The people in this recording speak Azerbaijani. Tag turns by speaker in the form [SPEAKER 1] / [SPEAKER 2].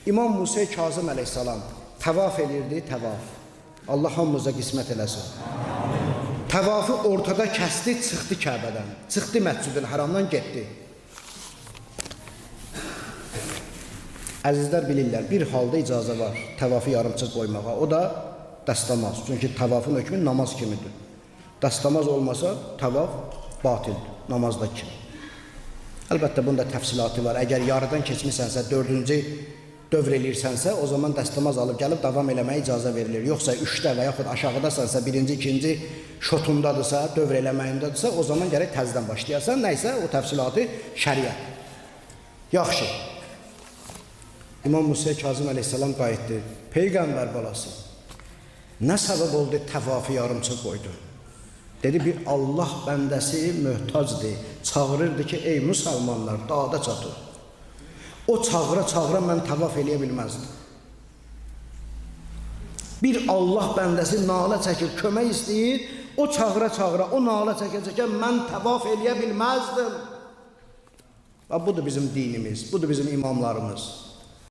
[SPEAKER 1] İmam Musa Kazım əleyhissalam təvaf edirdi, təvaf. Allah hamımıza qismət eləsin. Təvafı ortada kəsdi, çıxdı Kəbədən. Çıxdı Məscid-ül Haramdan, getdi. Əzizlər bilirlər, bir halda icazə var təvafı yarımçıq qoymağa. O da dəstəmaz. Çünki təvafın hökmü namaz kimidir. Dəstəmaz olmasa təvaf batildir, namazda kimi. Əlbəttə, bunda təfsilatı var. Əgər yarıdan keçmisənsə, 4-cü dövr eləyirsənsə, o zaman dəstəmaz alıb gəlib davam eləməyə icazə verilir. Yoxsa 3-də və yaxud aşağıdasansa, 1-ci, 2-ci şotundadırsa, dövr eləməyindədirsə, o zaman gərək təzdən başlayasan. Nəysə, o təfsilatı şəriət. Yaxşı. İmam Musa Kazım əleyhissalam qayıtdı. Peyğəmbər balası, nə səbəb oldu təvafı yarımçıq qoydu? Dedi, bir Allah bəndəsi möhtacdır. Çağırırdı ki, ey müsəlmanlar, dağda çatır. O çağıra-çağıra mən təvaf eləyə bilməzdim. Bir Allah bəndəsi nalə çəkir, kömək istəyir, o çağıra-çağıra, o nalə çəkəcəkən mən təvaf eləyə bilməzdim. Budur bizim dinimiz, budur bizim imamlarımız.